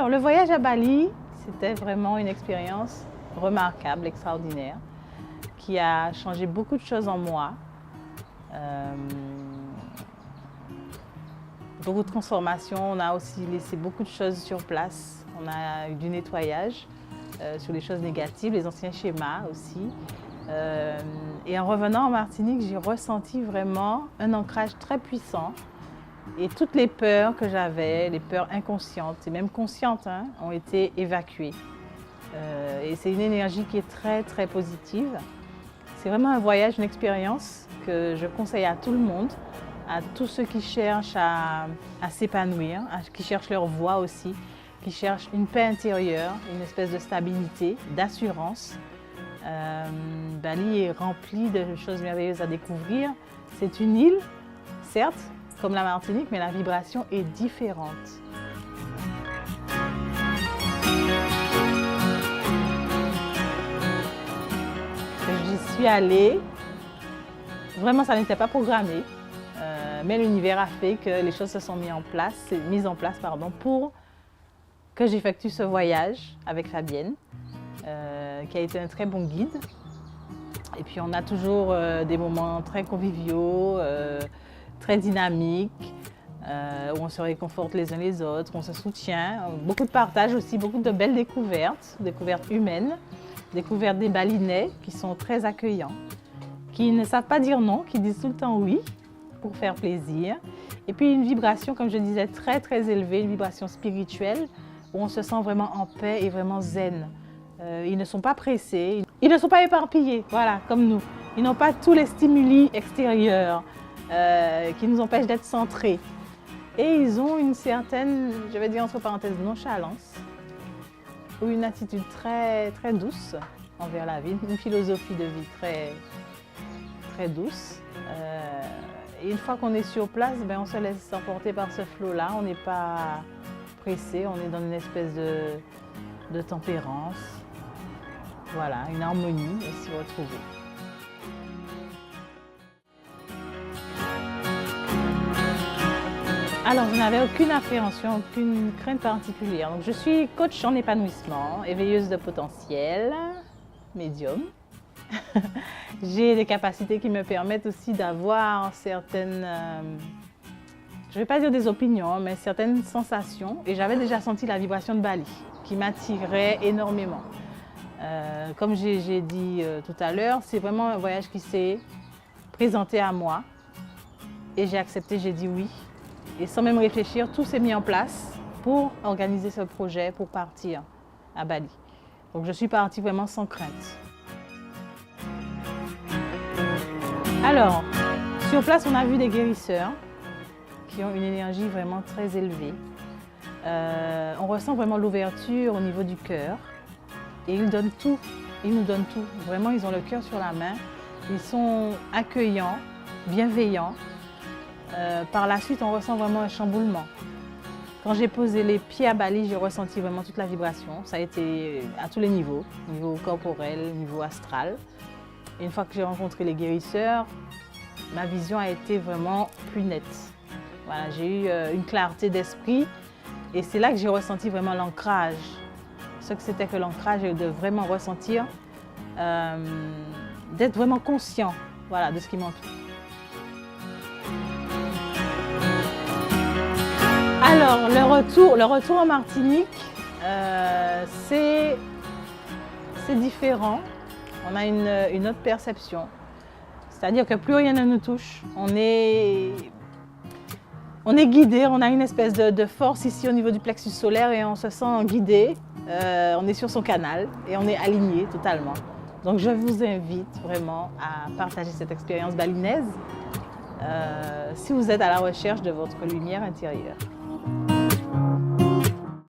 Alors, le voyage à Bali, c'était vraiment une expérience remarquable, extraordinaire, qui a changé beaucoup de choses en moi. Beaucoup de transformations, on a aussi laissé beaucoup de choses sur place. On a eu du nettoyage sur les choses négatives, les anciens schémas aussi. Et en revenant en Martinique, j'ai ressenti vraiment un ancrage très puissant. Et toutes les peurs que j'avais, les peurs inconscientes et même conscientes, ont été évacuées. Et c'est une énergie qui est très, très positive. C'est vraiment un voyage, une expérience que je conseille à tout le monde, à tous ceux qui cherchent à s'épanouir, qui cherchent leur voie aussi, qui cherchent une paix intérieure, une espèce de stabilité, d'assurance. Bali est rempli de choses merveilleuses à découvrir. C'est une île, certes, comme la Martinique, mais la vibration est différente. J'y suis allée, vraiment ça n'était pas programmé, mais l'univers a fait que les choses se sont mises en place pour que j'effectue ce voyage avec Fabienne, qui a été un très bon guide. Et puis on a toujours des moments très conviviaux, très dynamiques, où on se réconforte les uns les autres, on se soutient. Beaucoup de partage aussi, beaucoup de belles découvertes humaines, découvertes des Balinais qui sont très accueillants, qui ne savent pas dire non, qui disent tout le temps oui pour faire plaisir. Et puis une vibration, comme je disais, très très élevée, une vibration spirituelle où on se sent vraiment en paix et vraiment zen. Ils ne sont pas pressés, ils ne sont pas éparpillés, voilà, comme nous. Ils n'ont pas tous les stimuli extérieurs qui nous empêchent d'être centrés. Et ils ont une certaine, je vais dire entre parenthèses, nonchalance ou une attitude très, très douce envers la vie, une philosophie de vie très, très douce. Et une fois qu'on est sur place, on se laisse emporter par ce flot-là, on n'est pas pressé, on est dans une espèce de tempérance. Voilà, une harmonie aussi retrouvée. Alors, je n'avais aucune appréhension, aucune crainte particulière. Donc, je suis coach en épanouissement, éveilleuse de potentiel, médium. J'ai des capacités qui me permettent aussi d'avoir certaines, je ne vais pas dire des opinions, mais certaines sensations. Et j'avais déjà senti la vibration de Bali, qui m'attirait énormément. Comme j'ai dit tout à l'heure, c'est vraiment un voyage qui s'est présenté à moi. Et j'ai accepté, j'ai dit oui. Et sans même réfléchir, tout s'est mis en place pour organiser ce projet, pour partir à Bali. Donc je suis partie vraiment sans crainte. Alors, sur place, on a vu des guérisseurs qui ont une énergie vraiment très élevée. On ressent vraiment l'ouverture au niveau du cœur. Et ils donnent tout, ils nous donnent tout. Vraiment, ils ont le cœur sur la main. Ils sont accueillants, bienveillants. Par la suite, on ressent vraiment un chamboulement. Quand j'ai posé les pieds à Bali, j'ai ressenti vraiment toute la vibration. Ça a été à tous les niveaux, niveau corporel, niveau astral. Et une fois que j'ai rencontré les guérisseurs, ma vision a été vraiment plus nette. Voilà, j'ai eu une clarté d'esprit et c'est là que j'ai ressenti vraiment l'ancrage. Ce que c'était que l'ancrage et de vraiment ressentir, d'être vraiment conscient, voilà, de ce qui m'entoure. Alors, le retour en Martinique, c'est différent. On a une autre perception. C'est-à-dire que plus rien ne nous touche. On est guidé, on a une espèce de force ici au niveau du plexus solaire et on se sent guidé. On est sur son canal et on est aligné totalement. Donc je vous invite vraiment à partager cette expérience balinaise si vous êtes à la recherche de votre lumière intérieure.